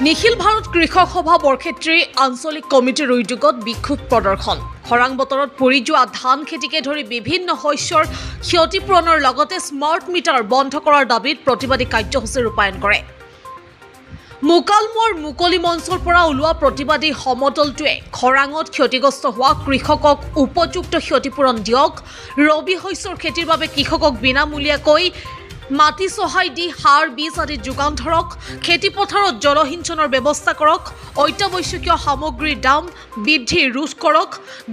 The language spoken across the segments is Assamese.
নিখিল ভাৰত কৃষক সভা বৰক্ষেত্ৰী আঞ্চলিক কমিটিৰ উদ্যোগত বিক্ষোভ প্ৰদৰ্শন খৰাং বতৰত পৰি যোৱা ধান খেতিকে ধৰি বিভিন্ন শস্যৰ ক্ষতিপূৰণৰ লগতে স্মাৰ্ট মিটাৰ বন্ধ কৰাৰ দাবীত প্ৰতিবাদী কাৰ্যসূচী ৰূপায়ণ কৰে। মুকালমুৱাৰ মুকলি মঞ্চৰ পৰা ওলোৱা প্ৰতিবাদী সমদলটোৱে খৰাঙত ক্ষতিগ্ৰস্ত হোৱা কৃষকক উপযুক্ত ক্ষতিপূৰণ দিয়ক, ৰবি শস্যৰ খেতিৰ বাবে কৃষকক বিনামূলীয়াকৈ মাটি সহায় দি সাৰ বীজ আদি যোগান ধৰক, খেতিপথাৰত জলসিঞ্চনৰ ব্যৱস্থা কৰক, অত্যাৱশ্যকীয় সামগ্ৰীৰ দাম বৃদ্ধি ৰোধ কৰক,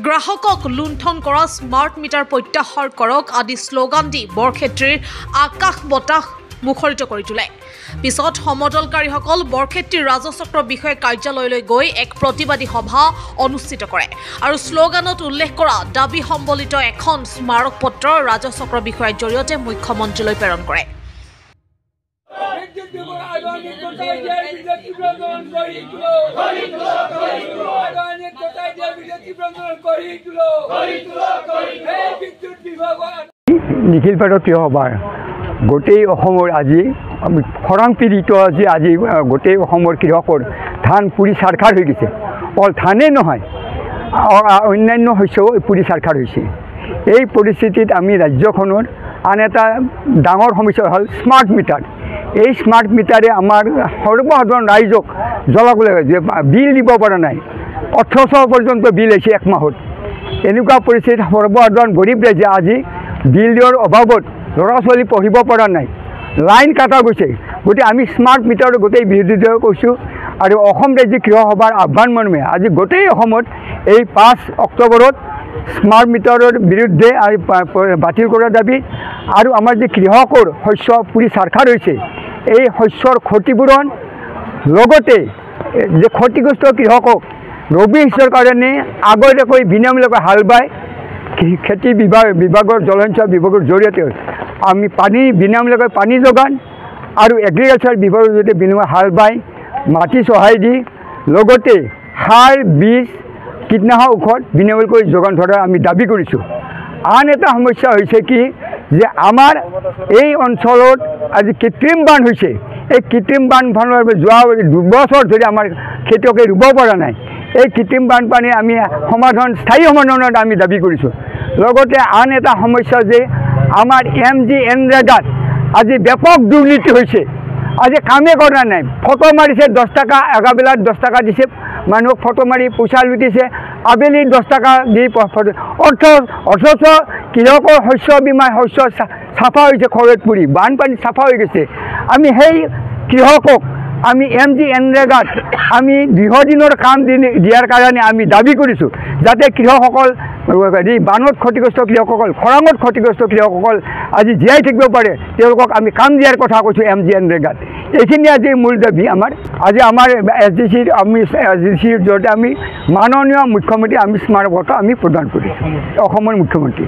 গ্ৰাহকক লুণ্ঠন কৰা স্মাৰ্ট মিটাৰ প্ৰত্যাহাৰ কৰক আদি শ্লোগান দি বৰক্ষেত্ৰীৰ আকাশ বতাহ মুখৰিত কৰি তোলে। পিছত সমদলকাৰীসকল বৰক্ষেত্ৰীৰ ৰাজচক্ৰ বিষয়া কাৰ্যালয়লৈ গৈ এক প্ৰতিবাদী সভা অনুষ্ঠিত কৰে আৰু শ্লোগানত উল্লেখ কৰা দাবী সম্বলিত এখন স্মাৰক পত্ৰ ৰাজচক্ৰ বিষয়াৰ জৰিয়তে মুখ্যমন্ত্ৰীলৈ প্ৰেৰণ কৰে। নিখিল ভাৰত কৃষক সভাৰ গোটেই অসমৰ আজি খৰাং পীড়িত আজি গোটেই অসমৰ কৃষকৰ ধান পুৰি চাৰখাৰ হৈ গৈছে। অকল ধানেই নহয়, অন্যান্য শস্যও পুৰি চাৰখাৰ হৈছে। এই পৰিস্থিতিত আমি ৰাজ্যখনৰ আন এটা ডাঙৰ সমস্যা হ'ল স্মাৰ্ট মিটাৰ। এই স্মাৰ্ট মিটাৰে আমাৰ সৰ্বসাধাৰণ ৰাইজক জ্বলাবলৈ বিল দিব পৰা নাই। 1800 পৰ্যন্ত বিল আহিছে এক মাহত। এনেকুৱা পৰিস্থিতিত সৰ্বসাধাৰণ গৰীব ৰাইজে আজি বিল দিয়াৰ অভাৱত ল'ৰা ছোৱালী পঢ়িব পৰা নাই, লাইন কাটা গৈছে। গতিকে আমি স্মাৰ্ট মিটাৰৰ গোটেই বিৰোধিতা কৰিছোঁ আৰু অসম ৰাজ্যিক কৃষক সভাৰ আহ্বান মৰ্মে আজি গোটেই অসমত এই 5 অক্টোবৰত স্মাৰ্ট মিটাৰৰ বিৰুদ্ধে বাতিল কৰাৰ দাবী আৰু আমাৰ যে কৃষকৰ শস্য পুৰি চাৰখাৰ হৈছে এই শস্যৰ ক্ষতিপূৰণ লগতে যে ক্ষতিগ্ৰস্ত কৃষকক ৰবি শস্যৰ কাৰণে আগতীয়াকৈ বিনামূলীয়াকৈ হাল বাই খেতি বিভাগৰ জলসিঞ্চন বিভাগৰ জৰিয়তে আমি পানী বিনামূলীয়াকৈ পানী যোগান আৰু এগ্ৰিকালচাৰ বিভাগৰ জৰিয়তে বিনামূলীয়া হাল বাই মাটি সহায় দি লগতে সাৰ বীজ কীটনাশক ঔষধ বিনামূলীয়াকৈ যোগান ধৰাৰ আমি দাবী কৰিছোঁ। আন এটা সমস্যা হৈছে কি যে আমাৰ এই অঞ্চলত আজি কৃত্ৰিম বান হৈছে। এই কৃত্ৰিম বানপানীৰ যোৱা 2 বছৰ ধৰি আমাৰ খেতিয়কে ৰুব পৰা নাই। এই কৃত্ৰিম বানপানী আমি স্থায়ী সমাধানত আমি দাবী কৰিছোঁ। লগতে আন এটা সমস্যা যে আমাৰ MGNREGAত আজি ব্যাপক দুৰ্নীতি হৈছে। আজি কামে কৰা নাই, ফটো মাৰিছে 10 টকা, এগাবেলাত 10 টকা দিছে মানুহক ফটো মাৰি পইচা লুটিছে, আবেলি 10 টকা দি অথচ কৃষকৰ শস্য বীমা শস্য চাফা হৈছে, খৰত পৰি বানপানী চাফা হৈ গৈছে। আমি সেই কৃষকক আমি MGNREGAত আমি দীৰ্ঘদিনৰ কাম দিয়াৰ কাৰণে আমি দাবী কৰিছোঁ যাতে কৃষকসকল বানত ক্ষতিগ্ৰস্ত কৃষকসকল খৰাঙত ক্ষতিগ্ৰস্ত কৃষকসকল আজি জীয়াই থাকিব পাৰে, তেওঁলোকক আমি কাম দিয়াৰ কথা কৈছোঁ MGNREGAত। এইখিনি আজি মূল দাবী আমাৰ। আজি আমাৰ SDCৰ জৰিয়তে আমি মাননীয় মুখ্যমন্ত্ৰী আমি স্মাৰক পত্ৰ আমি প্ৰদান কৰিছোঁ, অসমৰ মুখ্যমন্ত্ৰী।